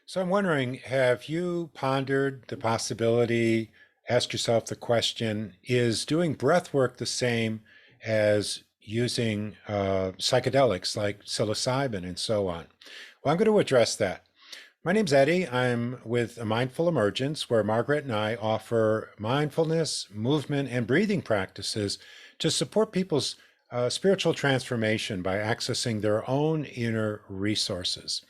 So I'm wondering, have you pondered the possibility, ask yourself the question, is doing breath work the same as using psychedelics like psilocybin and so on? Well, I'm going to address that. My name's Eddie. I'm with A Mindful Emergence, where Margaret and I offer mindfulness, movement, and breathing practices to support people's spiritual transformation by accessing their own inner resources.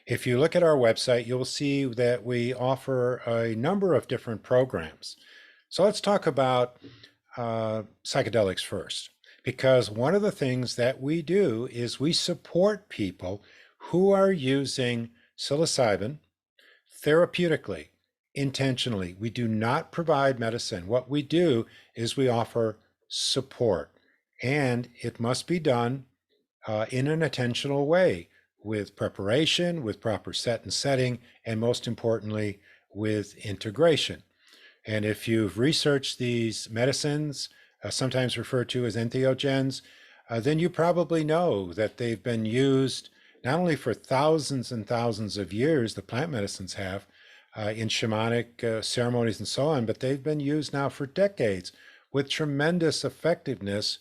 If you look at our website, you'll see that we offer a number of different programs. So let's talk about psychedelics first, because one of the things that we do is we support people who are using psilocybin therapeutically, intentionally. We do not provide medicine. What we do is we offer support, and it must be done in an intentional way, with preparation, with proper set and setting, and most importantly, with integration. And if you've researched these medicines, sometimes referred to as entheogens, then you probably know that they've been used not only for thousands and thousands of years, the plant medicines have, in shamanic ceremonies and so on, but they've been used now for decades with tremendous effectiveness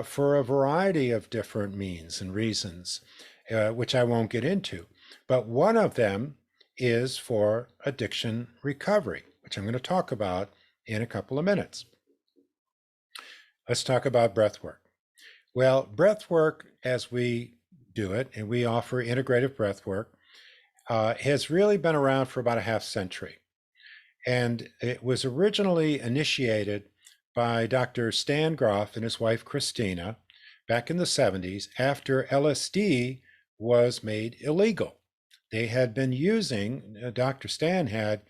for a variety of different means and reasons, which I won't get into. But one of them is for addiction recovery, which I'm going to talk about in a couple of minutes. Let's talk about breath work. Well, breath work, as we do it, and we offer integrative breath work, has really been around for about a half century. And it was originally initiated by Dr. Stan Grof and his wife Christina back in the 70s after LSD was made illegal. They had been using, Dr. Stan had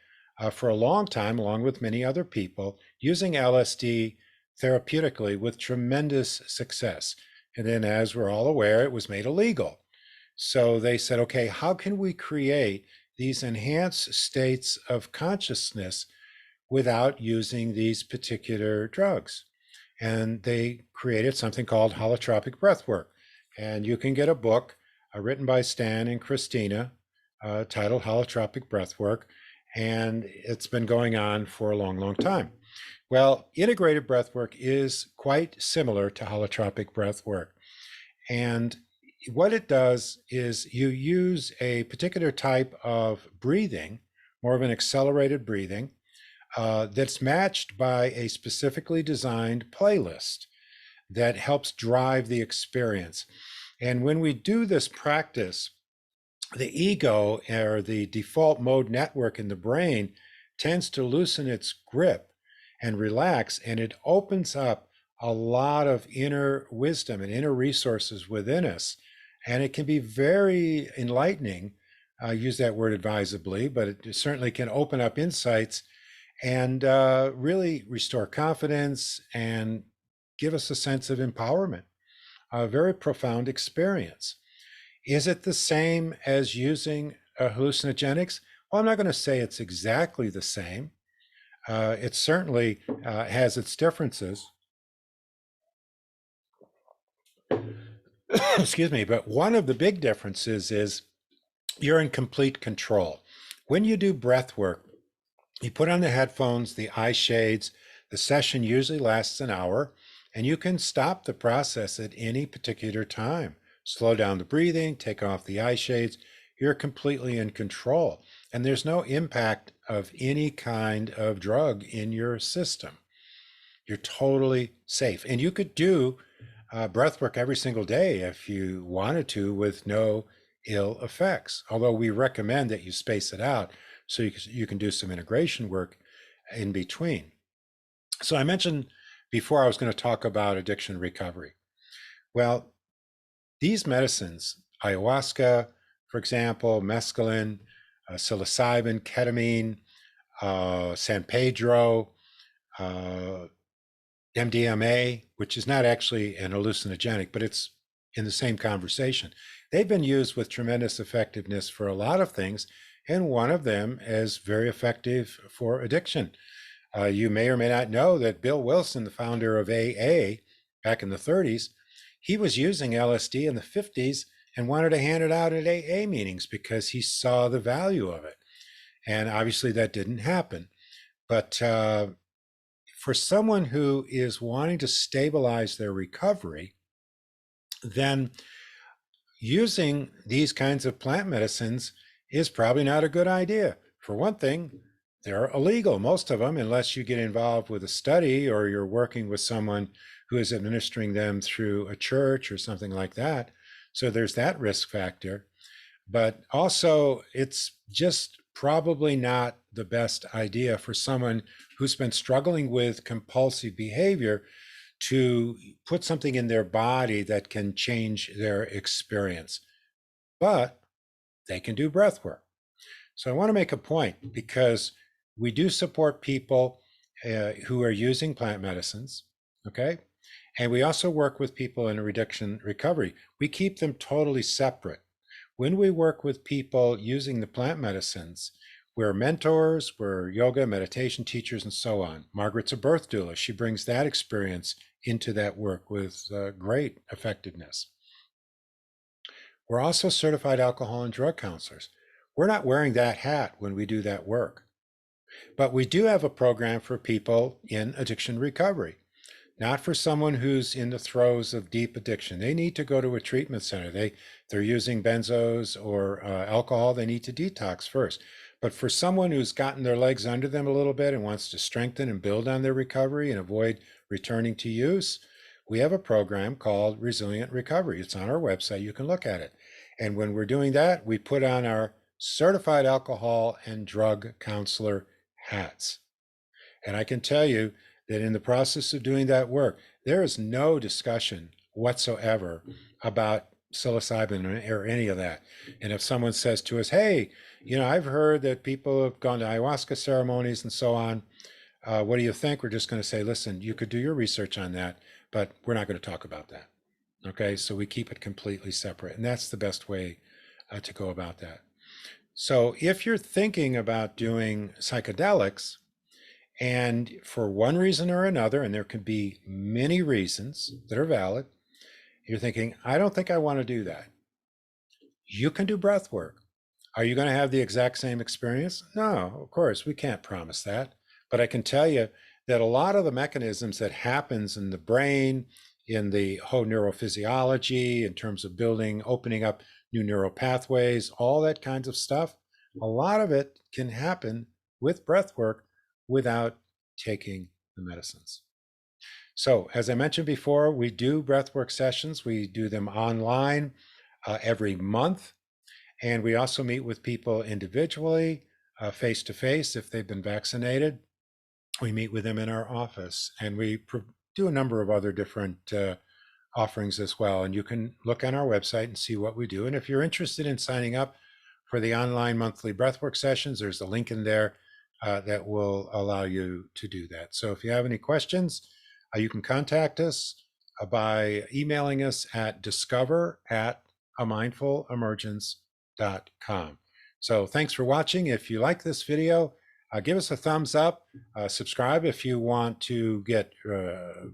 for a long time, along with many other people, using LSD therapeutically with tremendous success. And then, as we're all aware, it was made illegal. So they said, okay, how can we create these enhanced states of consciousness without using these particular drugs? And they created something called Holotropic Breathwork. And you can get a book written by Stan and Christina titled Holotropic Breathwork. And it's been going on for a long, long time. Well, integrative breathwork is quite similar to holotropic breathwork. And what it does is you use a particular type of breathing, more of an accelerated breathing, that's matched by a specifically designed playlist that helps drive the experience. And when we do this practice, the ego, or the default mode network in the brain, tends to loosen its grip and relax, and it opens up a lot of inner wisdom and inner resources within us. And it can be very enlightening. I use that word advisedly, but it certainly can open up insights and really restore confidence and give us a sense of empowerment. A very profound experience. Is it the same as using hallucinogenics? Well, I'm not going to say it's exactly the same. It certainly has its differences. Excuse me, but one of the big differences is you're in complete control. When you do breath work, you put on the headphones, the eye shades, the session usually lasts an hour, and you can stop the process at any particular time. Slow down the breathing, take off the eye shades. You're completely in control. And there's no impact of any kind of drug in your system. You're totally safe. And you could do breath work every single day if you wanted to, with no ill effects. Although we recommend that you space it out so you can do some integration work in between. So I mentioned before I was going to talk about addiction recovery. Well, these medicines, ayahuasca, for example, mescaline, psilocybin, ketamine, San Pedro, MDMA, which is not actually an hallucinogenic, but it's in the same conversation. They've been used with tremendous effectiveness for a lot of things, and one of them is very effective for addiction. You may or may not know that Bill Wilson, the founder of AA back in the 30s, he was using LSD in the 50s, and wanted to hand it out at AA meetings because he saw the value of it. And obviously that didn't happen. But for someone who is wanting to stabilize their recovery, then using these kinds of plant medicines is probably not a good idea. For one thing, they're illegal, most of them, unless you get involved with a study or you're working with someone who is administering them through a church or something like that. So there's that risk factor. But also, it's just probably not the best idea for someone who's been struggling with compulsive behavior to put something in their body that can change their experience. But they can do breath work. So I want to make a point because we do support people who are using plant medicines, okay? And we also work with people in addiction recovery. We keep them totally separate. When we work with people using the plant medicines, we're mentors, we're yoga, meditation teachers, and so on. Margaret's a birth doula. She brings that experience into that work with great effectiveness. We're also certified alcohol and drug counselors. We're not wearing that hat when we do that work. But we do have a program for people in addiction recovery, not for someone who's in the throes of deep addiction. They need to go to a treatment center. They're using benzos or alcohol. They need to detox first. But for someone who's gotten their legs under them a little bit and wants to strengthen and build on their recovery and avoid returning to use, we have a program called Resilient Recovery. It's on our website. You can look at it. And when we're doing that, we put on our certified alcohol and drug counselor hats. And I can tell you that in the process of doing that work, there is no discussion whatsoever about psilocybin or any of that. And if someone says to us, hey, I've heard that people have gone to ayahuasca ceremonies and so on, what do you think? We're just going to say, listen, you could do your research on that, but we're not going to talk about that. Okay, so we keep it completely separate. And that's the best way to go about that. So if you're thinking about doing psychedelics, and for one reason or another, and there can be many reasons that are valid, you're thinking, I don't think I want to do that. You can do breath work. Are you going to have the exact same experience? No, of course, we can't promise that. But I can tell you that a lot of the mechanisms that happens in the brain, in the whole neurophysiology, in terms of building, opening up new neural pathways, all that kinds of stuff, a lot of it can happen with breath work without taking the medicines. So as I mentioned before, we do breathwork sessions. We do them online every month. And we also meet with people individually, face to face, if they've been vaccinated. We meet with them in our office, and we do a number of other different offerings as well. And you can look on our website and see what we do. And if you're interested in signing up for the online monthly breathwork sessions, there's a link in there that will allow you to do that. So if you have any questions, you can contact us by emailing us at discover@amindfulemergence.com. So thanks for watching. If you like this video, give us a thumbs up. Subscribe if you want to get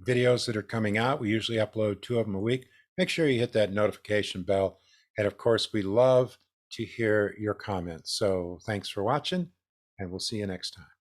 videos that are coming out. We usually upload 2 of them a week. Make sure you hit that notification bell. And of course, we love to hear your comments. So thanks for watching, and we'll see you next time.